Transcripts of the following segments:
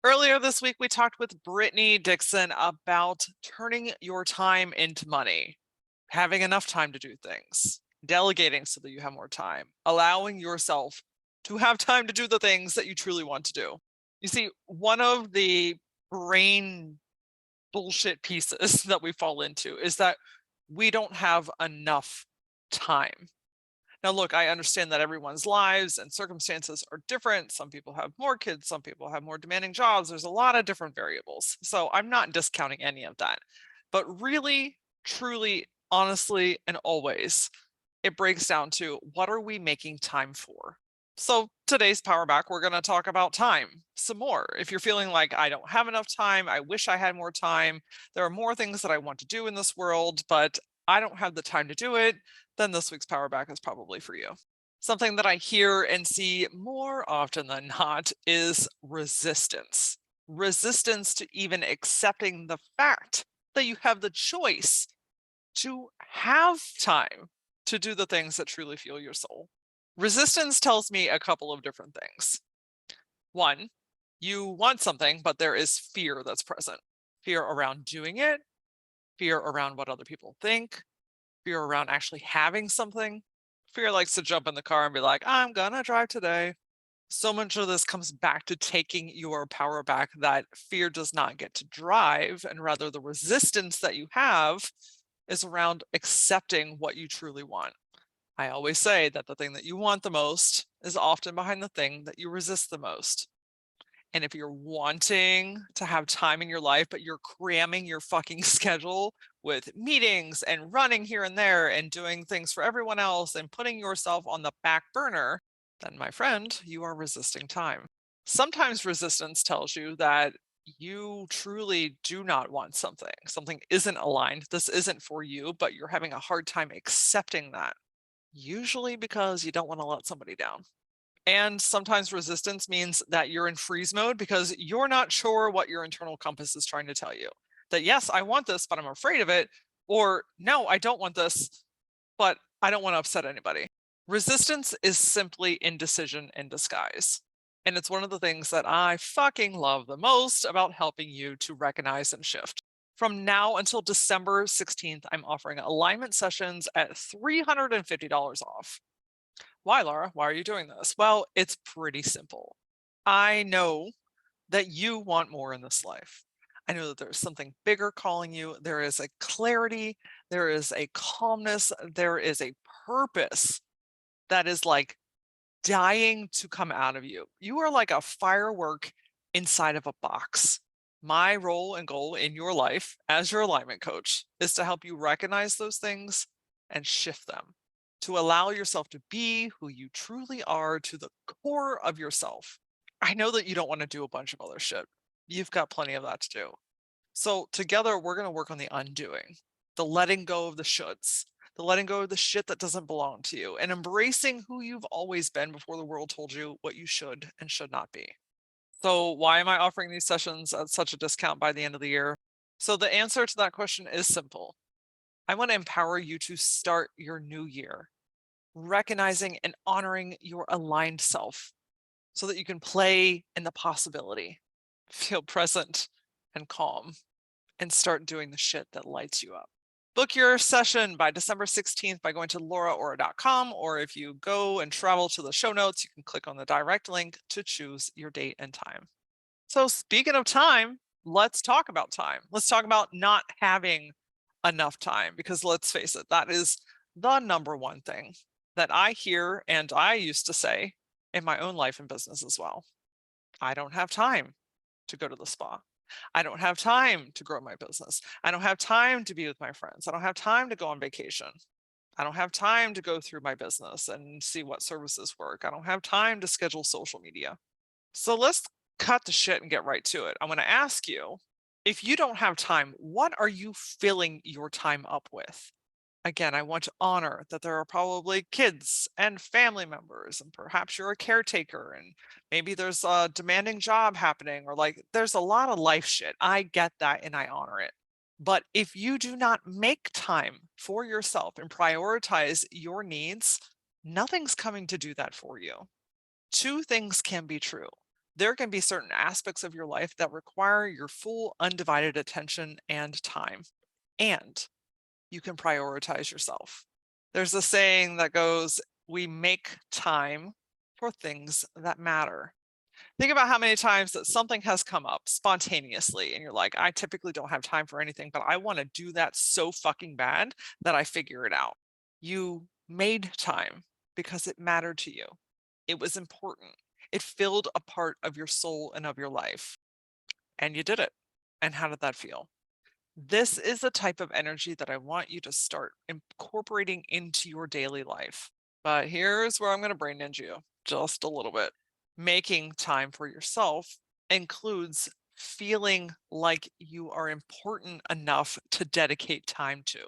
Earlier this week, we talked with Brittany Dixon about turning your time into money, having enough time to do things, delegating so that you have more time, allowing yourself to have time to do the things that you truly want to do. You see, one of the brain bullshit pieces that we fall into is that we don't have enough time. Now, look, I understand that everyone's lives and circumstances are different. Some people have more kids, some people have more demanding jobs. There's a lot of different variables. So I'm not discounting any of that. But really, truly, honestly, and always, it breaks down to what are we making time for? So today's Powerback, we're going to talk about time some more. If you're feeling like I don't have enough time, I wish I had more time, there are more things that I want to do in this world, but I don't have the time to do it, then this week's Powerback is probably for you. Something that I hear and see more often than not is resistance. Resistance to even accepting the fact that you have the choice to have time to do the things that truly fuel your soul. Resistance tells me a couple of different things. One, you want something, but there is fear that's present. Fear around doing it, fear around what other people think, fear around actually having something. Fear likes to jump in the car and be like, I'm gonna drive today. So much of this comes back to taking your power back that fear does not get to drive, and rather the resistance that you have is around accepting what you truly want. I always say that the thing that you want the most is often behind the thing that you resist the most. And if you're wanting to have time in your life, but you're cramming your fucking schedule with meetings and running here and there and doing things for everyone else and putting yourself on the back burner, then my friend, you are resisting time. Sometimes resistance tells you that you truly do not want something. Something isn't aligned. This isn't for you, but you're having a hard time accepting that. Usually because you don't want to let somebody down. And sometimes resistance means that you're in freeze mode because you're not sure what your internal compass is trying to tell you. That yes, I want this, but I'm afraid of it. Or no, I don't want this, but I don't want to upset anybody. Resistance is simply indecision in disguise. And it's one of the things that I fucking love the most about helping you to recognize and shift. From now until December 16th, I'm offering alignment sessions at $350 off. Why, Laura? Why are you doing this? Well, it's pretty simple. I know that you want more in this life. I know that there's something bigger calling you. There is a clarity, there is a calmness, there is a purpose that is like dying to come out of you. You are like a firework inside of a box. My role and goal in your life as your alignment coach is to help you recognize those things and shift them, to allow yourself to be who you truly are to the core of yourself. I know that you don't want to do a bunch of other shit. You've got plenty of that to do. So together, we're going to work on the undoing, the letting go of the shoulds, the letting go of the shit that doesn't belong to you, and embracing who you've always been before the world told you what you should and should not be. So why am I offering these sessions at such a discount by the end of the year? So the answer to that question is simple. I want to empower you to start your new year, recognizing and honoring your aligned self so that you can play in the possibility, feel present and calm, and start doing the shit that lights you up. Book your session by December 16th by going to LauraAura.com, or if you go and travel to the show notes, you can click on the direct link to choose your date and time. So speaking of time, let's talk about time. Let's talk about not having enough time, because let's face it, that is the number one thing that I hear and I used to say in my own life and business as well. I don't have time to go to the spa. I don't have time to grow my business. I don't have time to be with my friends. I don't have time to go on vacation. I don't have time to go through my business and see what services work. I don't have time to schedule social media. So let's cut the shit and get right to it. I'm going to ask you, if you don't have time, what are you filling your time up with? Again, I want to honor that there are probably kids and family members, and perhaps you're a caretaker, and maybe there's a demanding job happening, or like there's a lot of life shit. I get that and I honor it. But if you do not make time for yourself and prioritize your needs, nothing's coming to do that for you. Two things can be true. There can be certain aspects of your life that require your full undivided attention and time, and you can prioritize yourself. There's a saying that goes, we make time for things that matter. Think about how many times that something has come up spontaneously and you're like, I typically don't have time for anything, but I want to do that so fucking bad that I figure it out. You made time because it mattered to you. It was important. It filled a part of your soul and of your life, and you did it. And how did that feel? This is the type of energy that I want you to start incorporating into your daily life. But here's where I'm going to brain ninja you just a little bit. Making time for yourself includes feeling like you are important enough to dedicate time to.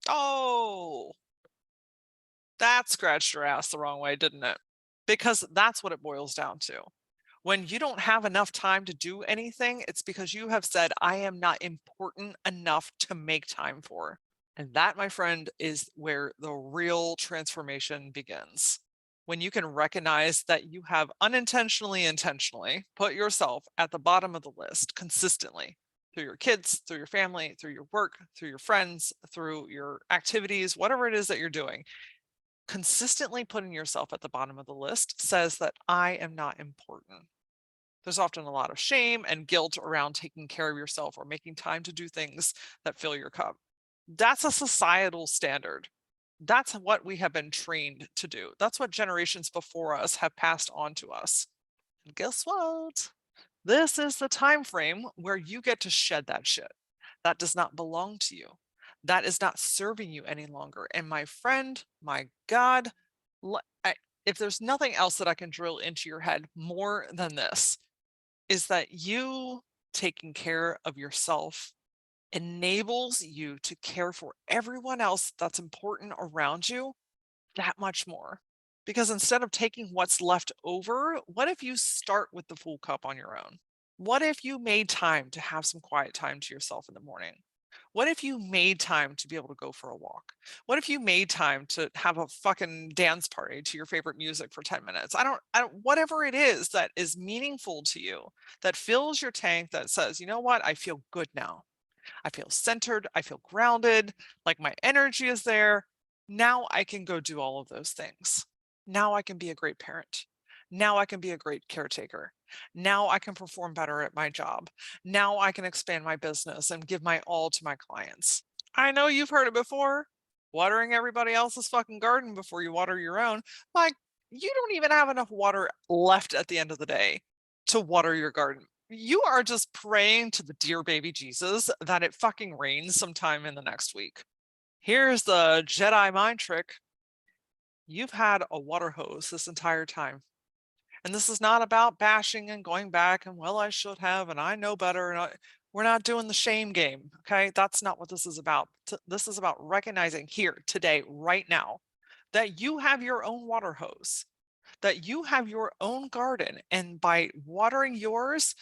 Oh, that scratched your ass the wrong way, didn't it? Because that's what it boils down to. When you don't have enough time to do anything, it's because you have said, I am not important enough to make time for. And that, my friend, is where the real transformation begins. When you can recognize that you have unintentionally, intentionally put yourself at the bottom of the list consistently through your kids, through your family, through your work, through your friends, through your activities, whatever it is that you're doing, consistently putting yourself at the bottom of the list says that I am not important. There's often a lot of shame and guilt around taking care of yourself or making time to do things that fill your cup. That's a societal standard. That's what we have been trained to do. That's what generations before us have passed on to us. And guess what? This is the time frame where you get to shed that shit. That does not belong to you. That is not serving you any longer. And my friend, my God, if there's nothing else that I can drill into your head more than this, is that you taking care of yourself enables you to care for everyone else that's important around you that much more. Because instead of taking what's left over, what if you start with the full cup on your own? What if you made time to have some quiet time to yourself in the morning? What if you made time to be able to go for a walk? What if you made time to have a fucking dance party to your favorite music for 10 minutes? I don't, whatever it is that is meaningful to you, that fills your tank, that says, you know what? I feel good now. I feel centered. I feel grounded, like my energy is there. Now I can go do all of those things. Now I can be a great parent. Now I can be a great caretaker. Now I can perform better at my job. Now I can expand my business and give my all to my clients. I know you've heard it before. Watering everybody else's fucking garden before you water your own. Like, you don't even have enough water left at the end of the day to water your garden. You are just praying to the dear baby Jesus that it fucking rains sometime in the next week. Here's the Jedi mind trick. You've had a water hose this entire time. And this is not about bashing and going back and, well, I should have, and I know better. We're not doing the shame game. Okay. That's not what this is about. This is about recognizing here, today, right now, that you have your own water hose, that you have your own garden. And by watering yours,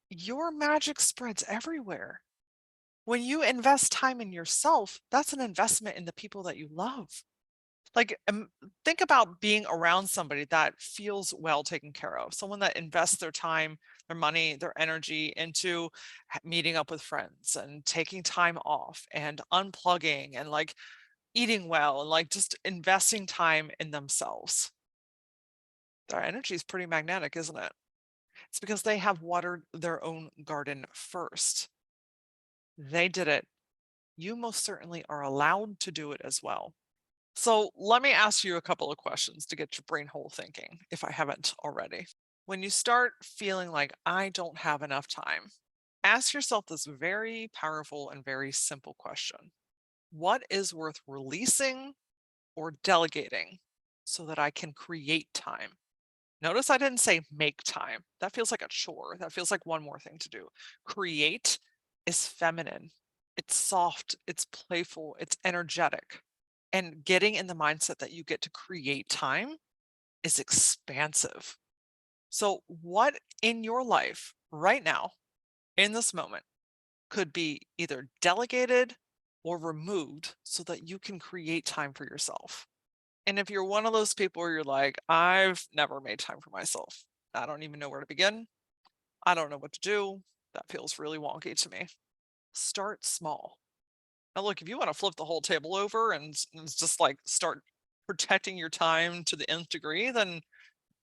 your magic spreads everywhere. When you invest time in yourself, that's an investment in the people that you love. Like, think about being around somebody that feels well taken care of, someone that invests their time, their money, their energy into meeting up with friends and taking time off and unplugging and like eating well and like just investing time in themselves. Their energy is pretty magnetic, isn't it? It's because they have watered their own garden first. They did it. You most certainly are allowed to do it as well. So let me ask you a couple of questions to get your brain whole thinking, if I haven't already. When you start feeling like I don't have enough time, ask yourself this very powerful and very simple question. What is worth releasing or delegating so that I can create time? Notice I didn't say make time. That feels like a chore. That feels like one more thing to do. Create is feminine. It's soft, it's playful, it's energetic. And getting in the mindset that you get to create time is expansive. So, what in your life right now, in this moment, could be either delegated or removed so that you can create time for yourself? And if you're one of those people where you're like, I've never made time for myself, I don't even know where to begin, I don't know what to do. That feels really wonky to me. Start small. Now, look, if you want to flip the whole table over and just like start protecting your time to the nth degree, then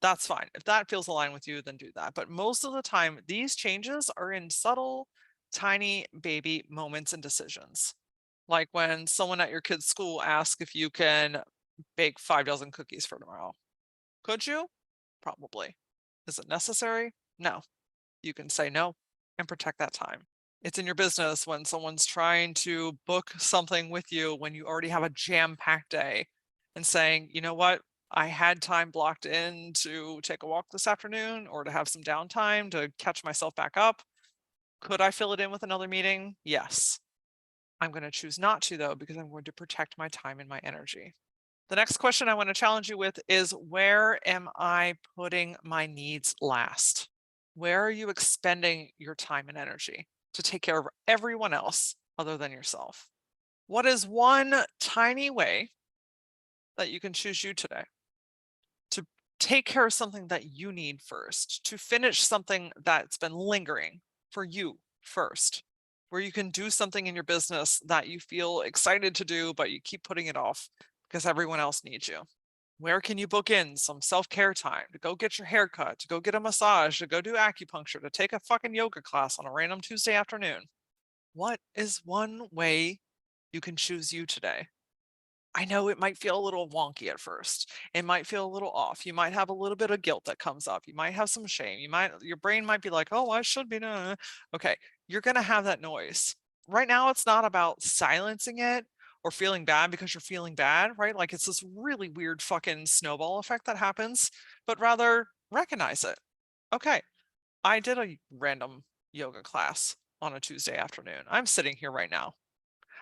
that's fine. If that feels aligned with you, then do that. But most of the time, these changes are in subtle, tiny baby moments and decisions. Like when someone at your kid's school asks if you can bake 5 dozen cookies for tomorrow. Could you? Probably. Is it necessary? No. You can say no and protect that time. It's in your business when someone's trying to book something with you when you already have a jam-packed day and saying, you know what? I had time blocked in to take a walk this afternoon or to have some downtime to catch myself back up. Could I fill it in with another meeting? Yes. I'm going to choose not to, though, because I'm going to protect my time and my energy. The next question I want to challenge you with is, where am I putting my needs last? Where are you expending your time and energy to take care of everyone else other than yourself? What is one tiny way that you can choose you today to take care of something that you need first, to finish something that's been lingering for you first, where you can do something in your business that you feel excited to do, but you keep putting it off because everyone else needs you? Where can you book in some self-care time to go get your hair cut, to go get a massage, to go do acupuncture, to take a fucking yoga class on a random Tuesday afternoon? What is one way you can choose you today? I know it might feel a little wonky at first. It might feel a little off. You might have a little bit of guilt that comes up. You might have some shame. Your brain might be like, oh, I should be. Nah. Okay, you're going to have that noise. Right now, it's not about silencing it or feeling bad because you're feeling bad, right? Like it's this really weird fucking snowball effect that happens, but rather recognize it. Okay, I did a random yoga class on a Tuesday afternoon. I'm sitting here right now.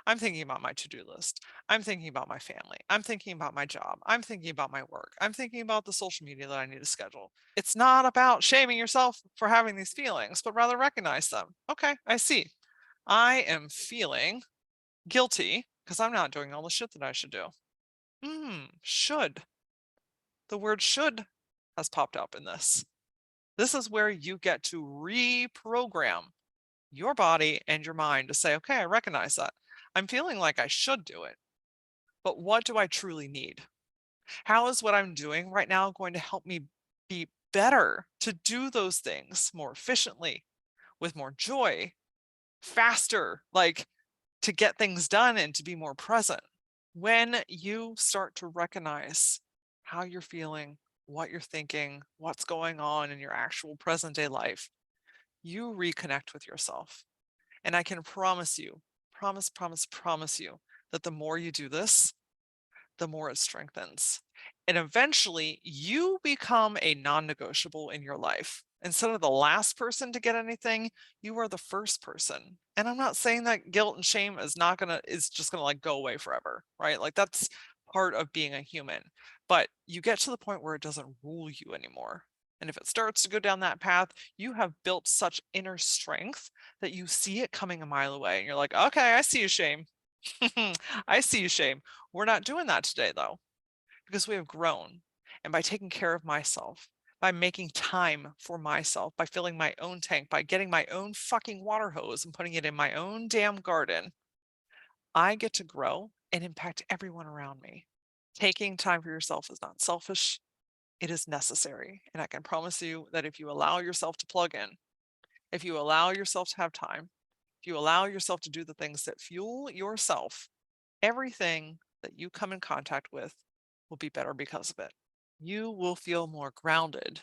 I'm thinking about my to-do list. I'm thinking about my family. I'm thinking about my job. I'm thinking about my work. I'm thinking about the social media that I need to schedule. It's not about shaming yourself for having these feelings, but rather recognize them. Okay, I see. I am feeling guilty because I'm not doing all the shit that I should do. Should. The word should has popped up in this. This is where you get to reprogram your body and your mind to say, okay, I recognize that. I'm feeling like I should do it, but what do I truly need? How is what I'm doing right now going to help me be better to do those things more efficiently, with more joy, faster, like to get things done and to be more present? When you start to recognize how you're feeling, what you're thinking, what's going on in your actual present day life, you reconnect with yourself. And I can promise you, promise you that the more you do this, the more it strengthens. And eventually you become a non-negotiable in your life. Instead of the last person to get anything, you are the first person. And I'm not saying that guilt and shame is just gonna like go away forever, right? Like that's part of being a human. But you get to the point where it doesn't rule you anymore. And if it starts to go down that path, you have built such inner strength that you see it coming a mile away. And you're like, okay, I see you, shame. I see you, shame. We're not doing that today, though, because we have grown. And by taking care of myself, by making time for myself, by filling my own tank, by getting my own fucking water hose and putting it in my own damn garden, I get to grow and impact everyone around me. Taking time for yourself is not selfish, it is necessary. And I can promise you that if you allow yourself to plug in, if you allow yourself to have time, if you allow yourself to do the things that fuel yourself, everything that you come in contact with will be better because of it. You will feel more grounded,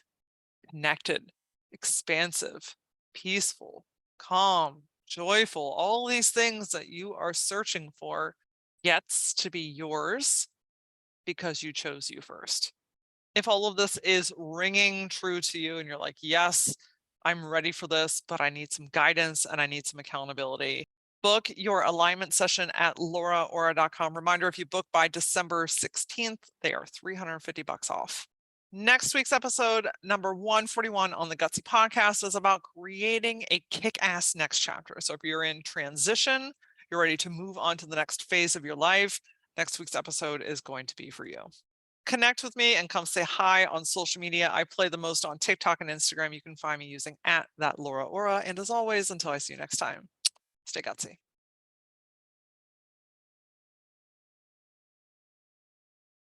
connected, expansive, peaceful, calm, joyful. All these things that you are searching for gets to be yours because you chose you first. If all of this is ringing true to you and you're like, yes, I'm ready for this, but I need some guidance and I need some accountability, book your alignment session at LauraAura.com. Reminder, if you book by December 16th, they are $350 off. Next week's episode, number 141 on the Gutsy podcast, is about creating a kick-ass next chapter. So if you're in transition, you're ready to move on to the next phase of your life, next week's episode is going to be for you. connect with me and come say hi on social media. I play the most on TikTok and Instagram. You can find me using @thatLauraAura. And as always, until I see you next time, stay gutsy.